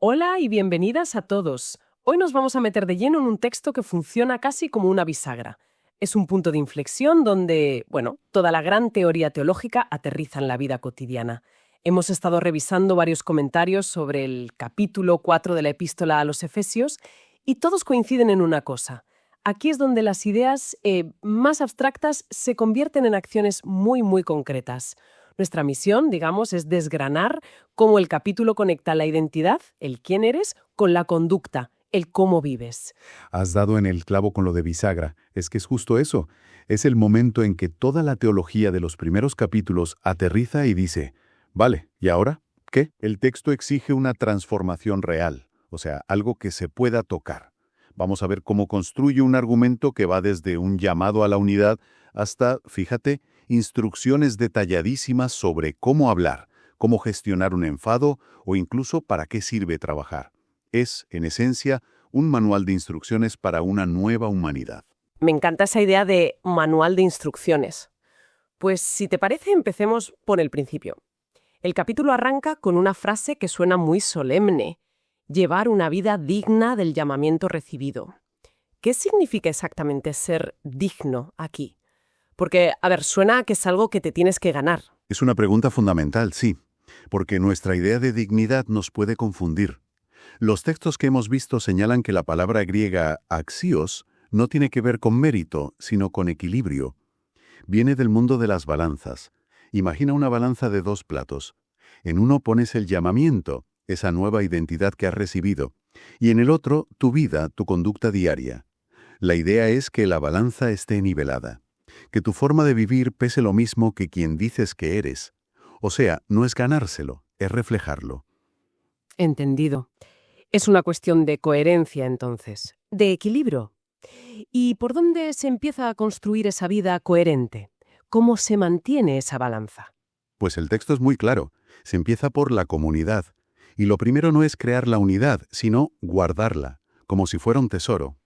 Hola y bienvenidas a todos. Hoy nos vamos a meter de lleno en un texto que funciona casi como una bisagra. Es un punto de inflexión donde, toda la gran teoría teológica aterriza en la vida cotidiana. Hemos estado revisando varios comentarios sobre el capítulo 4 de la Epístola a los Efesios y todos coinciden en una cosa. Aquí es donde las ideas más abstractas se convierten en acciones muy, muy concretas. Nuestra misión, digamos, es desgranar cómo el capítulo conecta la identidad, el quién eres, con la conducta, el cómo vives. Has dado en el clavo con lo de bisagra. Es que es justo eso. Es el momento en que toda la teología de los primeros capítulos aterriza y dice, vale, ¿y ahora qué? El texto exige una transformación real, o sea, algo que se pueda tocar. Vamos a ver cómo construye un argumento que va desde un llamado a la unidad hasta, fíjate, instrucciones detalladísimas sobre cómo hablar, cómo gestionar un enfado o incluso para qué sirve trabajar. Es, en esencia, un manual de instrucciones para una nueva humanidad. Me encanta esa idea de manual de instrucciones. Pues si te parece, empecemos por el principio. El capítulo arranca con una frase que suena muy solemne: llevar una vida digna del llamamiento recibido. ¿Qué significa exactamente ser digno aquí? Porque, suena a que es algo que te tienes que ganar. Es una pregunta fundamental, sí, porque nuestra idea de dignidad nos puede confundir. Los textos que hemos visto señalan que la palabra griega axios no tiene que ver con mérito, sino con equilibrio. Viene del mundo de las balanzas. Imagina una balanza de dos platos. En uno pones el llamamiento, esa nueva identidad que has recibido, y en el otro tu vida, tu conducta diaria. La idea es que la balanza esté nivelada, que tu forma de vivir pese lo mismo que quien dices que eres. O sea, no es ganárselo, es reflejarlo. Entendido. Es una cuestión de coherencia, entonces, de equilibrio. ¿Y por dónde se empieza a construir esa vida coherente? ¿Cómo se mantiene esa balanza? Pues el texto es muy claro. Se empieza por la comunidad. Y lo primero no es crear la unidad, sino guardarla, como si fuera un tesoro.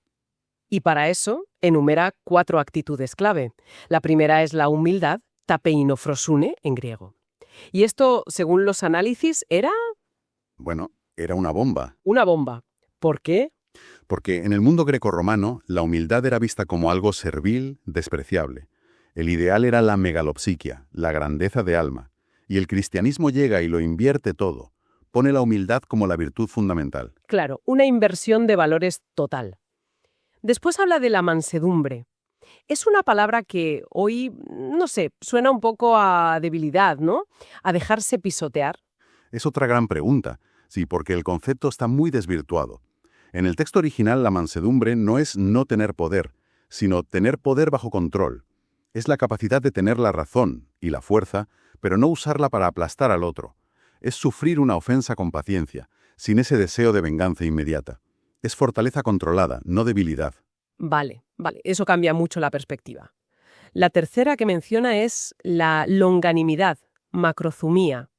Y para eso enumera 4 actitudes clave. La primera es la humildad, tapeino frosune en griego. Y esto, según los análisis, era Bueno, era una bomba. una bomba. ¿Por qué? Porque en el mundo grecorromano, la humildad era vista como algo servil, despreciable. El ideal era la megalopsiquia, la grandeza de alma. Y el cristianismo llega y lo invierte todo. Pone la humildad como la virtud fundamental. Claro, una inversión de valores total. Después habla de la mansedumbre. Es una palabra que hoy, suena un poco a debilidad, ¿no? A dejarse pisotear. Es otra gran pregunta. Sí, porque el concepto está muy desvirtuado. En el texto original, la mansedumbre no es no tener poder, sino tener poder bajo control. Es la capacidad de tener la razón y la fuerza, pero no usarla para aplastar al otro. Es sufrir una ofensa con paciencia, sin ese deseo de venganza inmediata. Es fortaleza controlada, no debilidad. Vale, eso cambia mucho la perspectiva. La tercera que menciona es la longanimidad, macrozumía.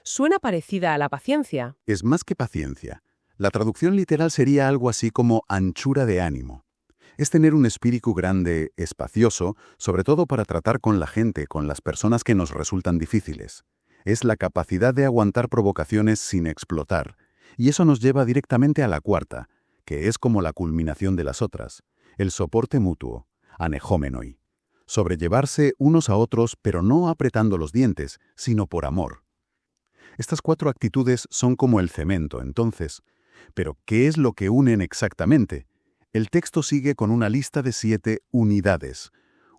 Suena parecida a la paciencia. Es más que paciencia. La traducción literal sería algo así como anchura de ánimo. Es tener un espíritu grande, espacioso, sobre todo para tratar con la gente, con las personas que nos resultan difíciles. Es la capacidad de aguantar provocaciones sin explotar. Y eso nos lleva directamente a la cuarta, que es como la culminación de las otras, el soporte mutuo, anejómenoi. Sobrellevarse unos a otros, pero no apretando los dientes, sino por amor. Estas 4 actitudes son como el cemento, entonces. Pero, ¿qué es lo que unen exactamente? El texto sigue con una lista de 7 unidades.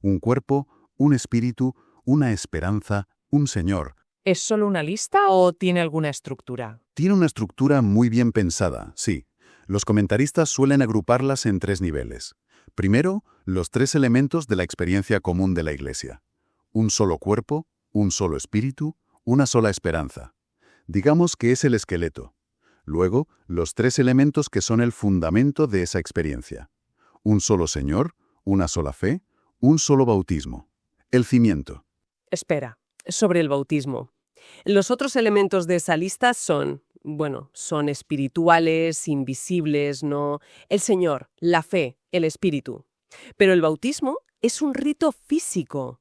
Un cuerpo, un espíritu, una esperanza, un Señor. ¿Es solo una lista o tiene alguna estructura? Tiene una estructura muy bien pensada, sí. Los comentaristas suelen agruparlas en 3 niveles. Primero, los 3 elementos de la experiencia común de la Iglesia. Un solo cuerpo, un solo espíritu, una sola esperanza. Digamos que es el esqueleto. Luego, los 3 elementos que son el fundamento de esa experiencia. Un solo Señor, una sola fe, un solo bautismo. El cimiento. Espera, sobre el bautismo. Los otros elementos de esa lista son espirituales, invisibles, ¿no? El Señor, la fe, el espíritu. Pero el bautismo es un rito físico.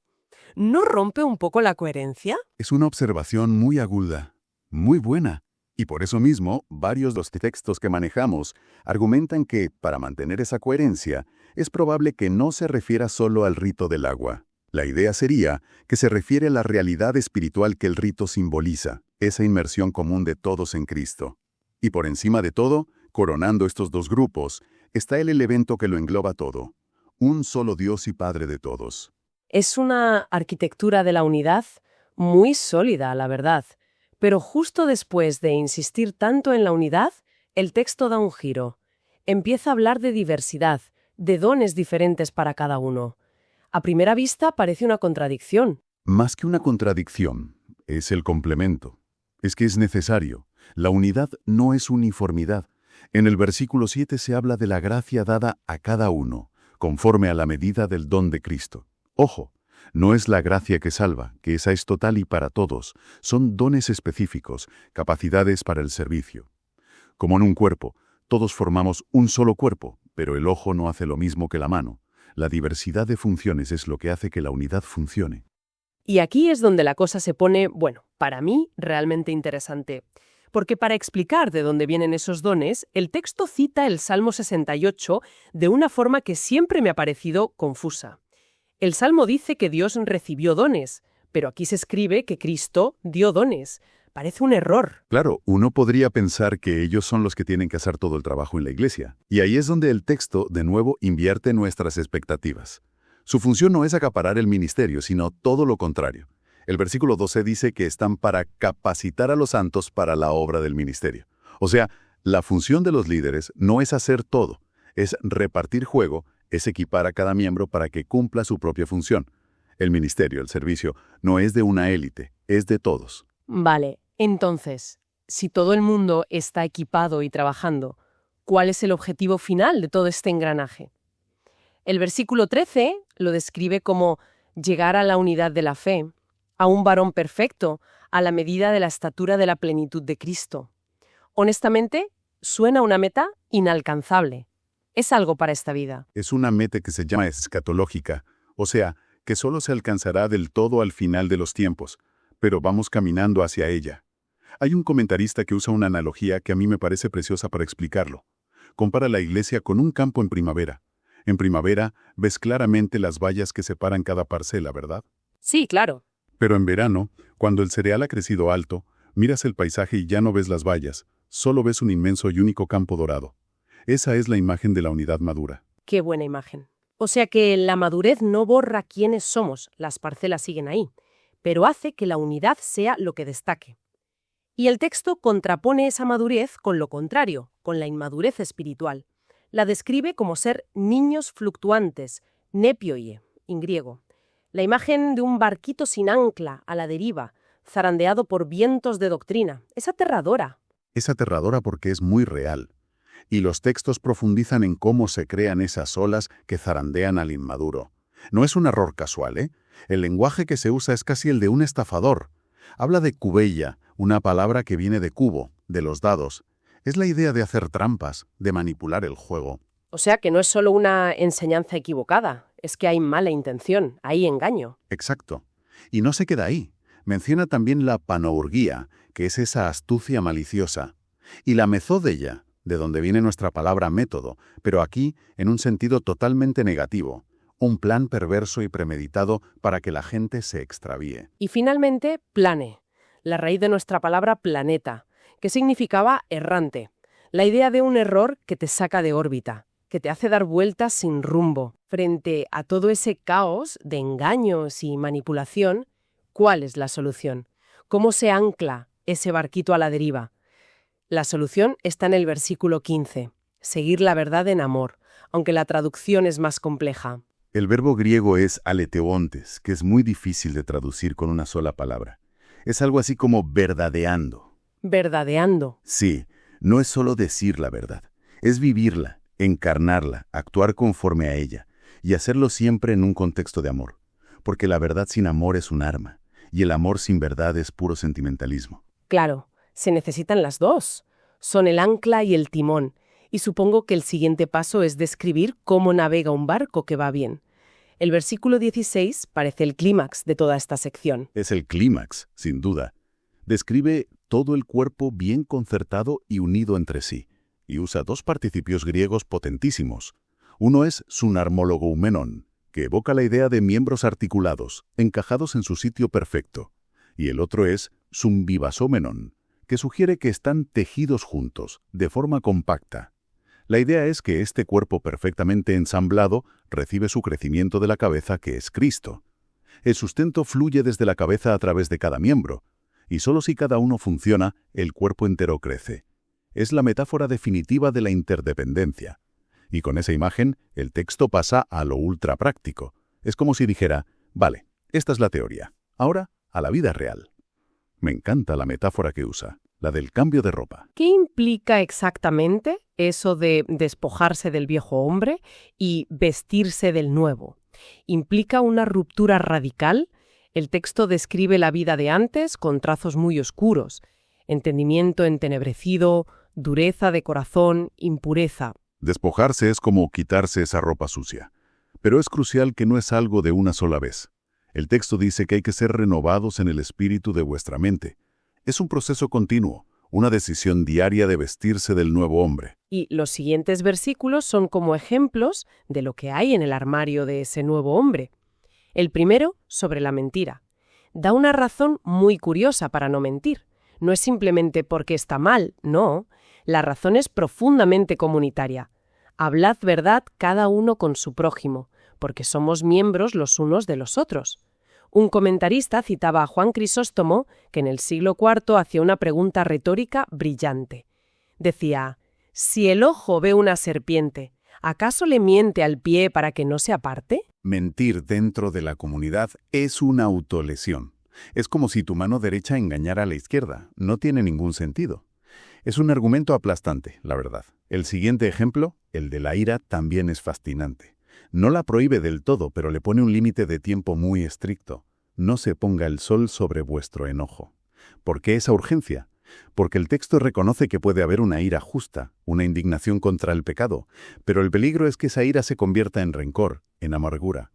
¿No rompe un poco la coherencia? Es una observación muy aguda, muy buena. Y por eso mismo, varios de los textos que manejamos argumentan que, para mantener esa coherencia, es probable que no se refiera solo al rito del agua. La idea sería que se refiere a la realidad espiritual que el rito simboliza, esa inmersión común de todos en Cristo. Y por encima de todo, coronando estos dos grupos, está el evento que lo engloba todo, un solo Dios y Padre de todos. Es una arquitectura de la unidad muy sólida, la verdad. Pero justo después de insistir tanto en la unidad, el texto da un giro. Empieza a hablar de diversidad, de dones diferentes para cada uno. A primera vista parece una contradicción. Más que una contradicción, es el complemento. Es que es necesario. La unidad no es uniformidad. En el versículo 7 se habla de la gracia dada a cada uno, conforme a la medida del don de Cristo. Ojo, no es la gracia que salva, que esa es total y para todos. Son dones específicos, capacidades para el servicio. Como en un cuerpo, todos formamos un solo cuerpo, pero el ojo no hace lo mismo que la mano. La diversidad de funciones es lo que hace que la unidad funcione. Y aquí es donde la cosa se pone, bueno, para mí, realmente interesante. Porque para explicar de dónde vienen esos dones, el texto cita el Salmo 68 de una forma que siempre me ha parecido confusa. El Salmo dice que Dios recibió dones, pero aquí se escribe que Cristo dio dones. Parece un error. Claro, uno podría pensar que ellos son los que tienen que hacer todo el trabajo en la iglesia. Y ahí es donde el texto, de nuevo, invierte nuestras expectativas. Su función no es acaparar el ministerio, sino todo lo contrario. El versículo 12 dice que están para capacitar a los santos para la obra del ministerio. O sea, la función de los líderes no es hacer todo, es repartir juego, es equipar a cada miembro para que cumpla su propia función. El ministerio, el servicio, no es de una élite, es de todos. Vale, entonces, si todo el mundo está equipado y trabajando, ¿cuál es el objetivo final de todo este engranaje? El versículo 13 lo describe como llegar a la unidad de la fe, a un varón perfecto, a la medida de la estatura de la plenitud de Cristo. Honestamente, suena una meta inalcanzable. Es algo para esta vida. Es una meta que se llama escatológica, o sea, que solo se alcanzará del todo al final de los tiempos, pero vamos caminando hacia ella. Hay un comentarista que usa una analogía que a mí me parece preciosa para explicarlo. Compara la iglesia con un campo en primavera. En primavera ves claramente las vallas que separan cada parcela, ¿verdad? Sí, claro. Pero en verano, cuando el cereal ha crecido alto, miras el paisaje y ya no ves las vallas, solo ves un inmenso y único campo dorado. Esa es la imagen de la unidad madura. Qué buena imagen. O sea que la madurez no borra quiénes somos, las parcelas siguen ahí, pero hace que la unidad sea lo que destaque. Y el texto contrapone esa madurez con lo contrario, con la inmadurez espiritual. La describe como ser niños fluctuantes, nepioie, en griego. La imagen de un barquito sin ancla, a la deriva, zarandeado por vientos de doctrina. Es aterradora. Es aterradora porque es muy real. Y los textos profundizan en cómo se crean esas olas que zarandean al inmaduro. No es un error casual, ¿eh? El lenguaje que se usa es casi el de un estafador. Habla de cubella, una palabra que viene de cubo, de los dados. Es la idea de hacer trampas, de manipular el juego. O sea que no es solo una enseñanza equivocada, es que hay mala intención, hay engaño. Exacto. Y no se queda ahí. Menciona también la panourgia, que es esa astucia maliciosa. Y la mezodeia, de donde viene nuestra palabra método, pero aquí en un sentido totalmente negativo. Un plan perverso y premeditado para que la gente se extravíe. Y finalmente, plane, la raíz de nuestra palabra planeta, que significaba errante. La idea de un error que te saca de órbita, que te hace dar vueltas sin rumbo. Frente a todo ese caos de engaños y manipulación, ¿cuál es la solución? ¿Cómo se ancla ese barquito a la deriva? La solución está en el versículo 15, seguir la verdad en amor, aunque la traducción es más compleja. El verbo griego es aleteontes, que es muy difícil de traducir con una sola palabra. Es algo así como verdadeando. Verdadeando. Sí, no es solo decir la verdad, es vivirla, encarnarla, actuar conforme a ella, y hacerlo siempre en un contexto de amor. Porque la verdad sin amor es un arma, y el amor sin verdad es puro sentimentalismo. Claro, se necesitan las dos. Son el ancla y el timón. Y supongo que el siguiente paso es describir cómo navega un barco que va bien. El versículo 16 parece el clímax de toda esta sección. Es el clímax, sin duda. Describe todo el cuerpo bien concertado y unido entre sí, y usa dos participios griegos potentísimos. Uno es sunarmologoumenon, que evoca la idea de miembros articulados, encajados en su sitio perfecto, y el otro es sumbivasomenon, que sugiere que están tejidos juntos, de forma compacta. La idea es que este cuerpo perfectamente ensamblado recibe su crecimiento de la cabeza, que es Cristo. El sustento fluye desde la cabeza a través de cada miembro, y solo si cada uno funciona, el cuerpo entero crece. Es la metáfora definitiva de la interdependencia. Y con esa imagen, el texto pasa a lo ultra práctico. Es como si dijera, vale, esta es la teoría. Ahora, a la vida real. Me encanta la metáfora que usa, la del cambio de ropa. ¿Qué implica exactamente eso de despojarse del viejo hombre y vestirse del nuevo? ¿Implica una ruptura radical? El texto describe la vida de antes con trazos muy oscuros, entendimiento entenebrecido, dureza de corazón, impureza. Despojarse es como quitarse esa ropa sucia. Pero es crucial que no es algo de una sola vez. El texto dice que hay que ser renovados en el espíritu de vuestra mente. Es un proceso continuo, una decisión diaria de vestirse del nuevo hombre. Y los siguientes versículos son como ejemplos de lo que hay en el armario de ese nuevo hombre. El primero, sobre la mentira. Da una razón muy curiosa para no mentir. No es simplemente porque está mal, no. La razón es profundamente comunitaria. Hablad verdad cada uno con su prójimo, porque somos miembros los unos de los otros. Un comentarista citaba a Juan Crisóstomo, que en el siglo IV hacía una pregunta retórica brillante. Decía, si el ojo ve una serpiente, ¿acaso le miente al pie para que no se aparte? Mentir dentro de la comunidad es una autolesión. Es como si tu mano derecha engañara a la izquierda. No tiene ningún sentido. Es un argumento aplastante, la verdad. El siguiente ejemplo, el de la ira, también es fascinante. No la prohíbe del todo, pero le pone un límite de tiempo muy estricto. No se ponga el sol sobre vuestro enojo. ¿Por qué esa urgencia? Porque el texto reconoce que puede haber una ira justa, una indignación contra el pecado, pero el peligro es que esa ira se convierta en rencor, en amargura.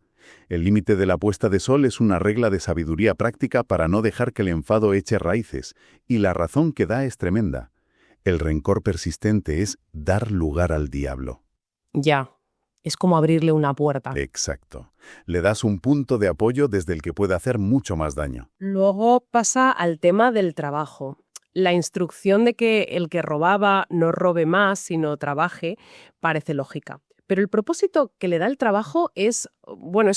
El límite de la puesta de sol es una regla de sabiduría práctica para no dejar que el enfado eche raíces, y la razón que da es tremenda. El rencor persistente es dar lugar al diablo. Ya, es como abrirle una puerta. Exacto. Le das un punto de apoyo desde el que puede hacer mucho más daño. Luego pasa al tema del trabajo. La instrucción de que el que robaba no robe más, sino trabaje, parece lógica. Pero el propósito que le da el trabajo es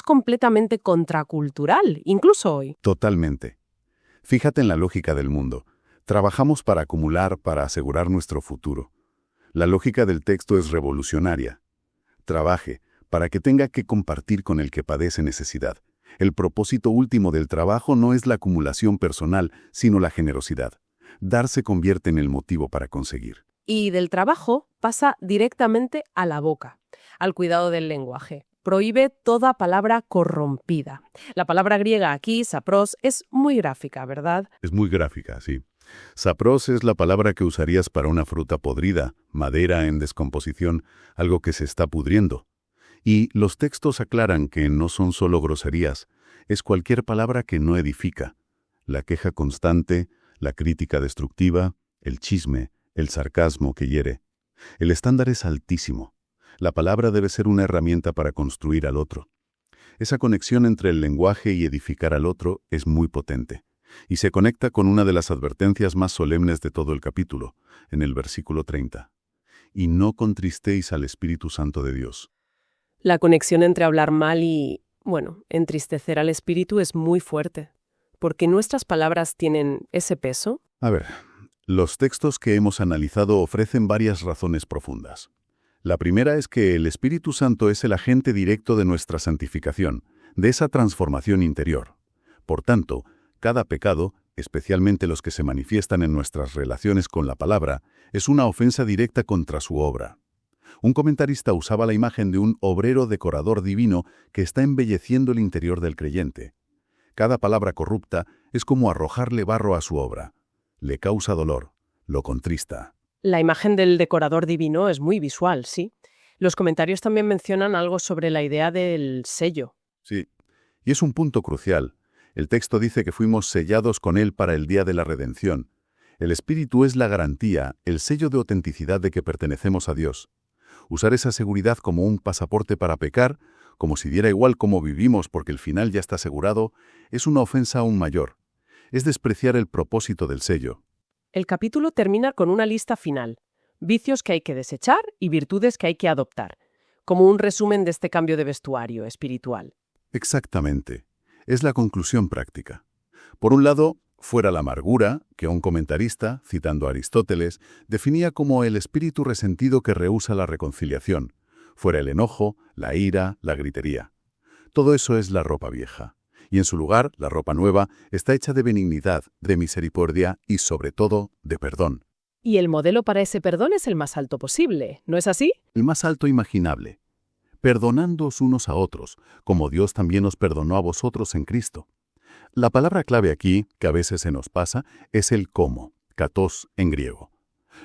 completamente contracultural, incluso hoy. Totalmente. Fíjate en la lógica del mundo. Trabajamos para acumular, para asegurar nuestro futuro. La lógica del texto es revolucionaria. Trabaje para que tenga que compartir con el que padece necesidad. El propósito último del trabajo no es la acumulación personal, sino la generosidad. Dar se convierte en el motivo para conseguir. Y del trabajo pasa directamente a la boca, al cuidado del lenguaje. Prohíbe toda palabra corrompida. La palabra griega aquí, sapros, es muy gráfica, ¿verdad? Es muy gráfica, sí. Sapros es la palabra que usarías para una fruta podrida, madera en descomposición, algo que se está pudriendo. Y los textos aclaran que no son solo groserías, es cualquier palabra que no edifica. La queja constante, la crítica destructiva, el chisme, el sarcasmo que hiere. El estándar es altísimo. La palabra debe ser una herramienta para construir al otro. Esa conexión entre el lenguaje y edificar al otro es muy potente. Y se conecta con una de las advertencias más solemnes de todo el capítulo, en el versículo 30. Y no contristéis al Espíritu Santo de Dios. La conexión entre hablar mal y, entristecer al espíritu es muy fuerte. ¿Por qué nuestras palabras tienen ese peso? A ver, los textos que hemos analizado ofrecen varias razones profundas. La primera es que el Espíritu Santo es el agente directo de nuestra santificación, de esa transformación interior. Por tanto, cada pecado, especialmente los que se manifiestan en nuestras relaciones con la palabra, es una ofensa directa contra su obra. Un comentarista usaba la imagen de un obrero decorador divino que está embelleciendo el interior del creyente. Cada palabra corrupta es como arrojarle barro a su obra. Le causa dolor, lo contrista. La imagen del decorador divino es muy visual, sí. Los comentarios también mencionan algo sobre la idea del sello. Sí, y es un punto crucial. El texto dice que fuimos sellados con Él para el día de la redención. El Espíritu es la garantía, el sello de autenticidad de que pertenecemos a Dios. Usar esa seguridad como un pasaporte para pecar, como si diera igual cómo vivimos porque el final ya está asegurado, es una ofensa aún mayor. Es despreciar el propósito del sello. El capítulo termina con una lista final. Vicios que hay que desechar y virtudes que hay que adoptar. Como un resumen de este cambio de vestuario espiritual. Exactamente. Es la conclusión práctica. Por un lado, fuera la amargura, que un comentarista, citando a Aristóteles, definía como el espíritu resentido que rehúsa la reconciliación. Fuera el enojo, la ira, la gritería. Todo eso es la ropa vieja. Y en su lugar, la ropa nueva está hecha de benignidad, de misericordia y, sobre todo, de perdón. Y el modelo para ese perdón es el más alto posible, ¿no es así? El más alto imaginable. Perdonándoos unos a otros, como Dios también os perdonó a vosotros en Cristo. La palabra clave aquí, que a veces se nos pasa, es el cómo, katos en griego.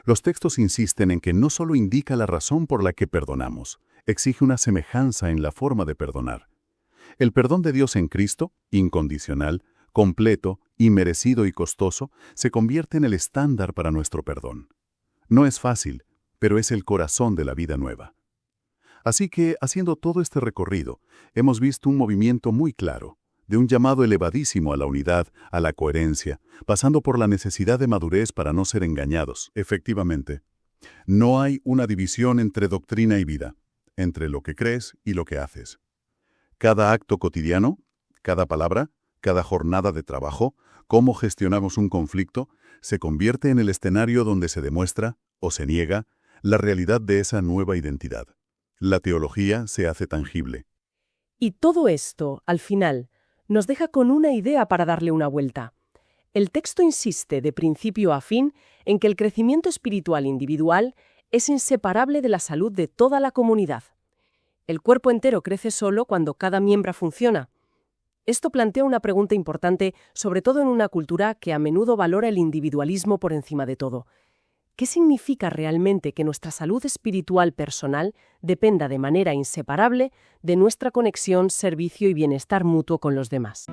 Los textos insisten en que no solo indica la razón por la que perdonamos, exige una semejanza en la forma de perdonar. El perdón de Dios en Cristo, incondicional, completo, inmerecido y costoso, se convierte en el estándar para nuestro perdón. No es fácil, pero es el corazón de la vida nueva. Así que, haciendo todo este recorrido, hemos visto un movimiento muy claro, de un llamado elevadísimo a la unidad, a la coherencia, pasando por la necesidad de madurez para no ser engañados. Efectivamente, no hay una división entre doctrina y vida, entre lo que crees y lo que haces. Cada acto cotidiano, cada palabra, cada jornada de trabajo, cómo gestionamos un conflicto, se convierte en el escenario donde se demuestra, o se niega, la realidad de esa nueva identidad. La teología se hace tangible. Y todo esto, al final, nos deja con una idea para darle una vuelta. El texto insiste de principio a fin en que el crecimiento espiritual individual es inseparable de la salud de toda la comunidad. El cuerpo entero crece solo cuando cada miembro funciona. Esto plantea una pregunta importante, sobre todo en una cultura que a menudo valora el individualismo por encima de todo. ¿Qué significa realmente que nuestra salud espiritual personal dependa de manera inseparable de nuestra conexión, servicio y bienestar mutuo con los demás?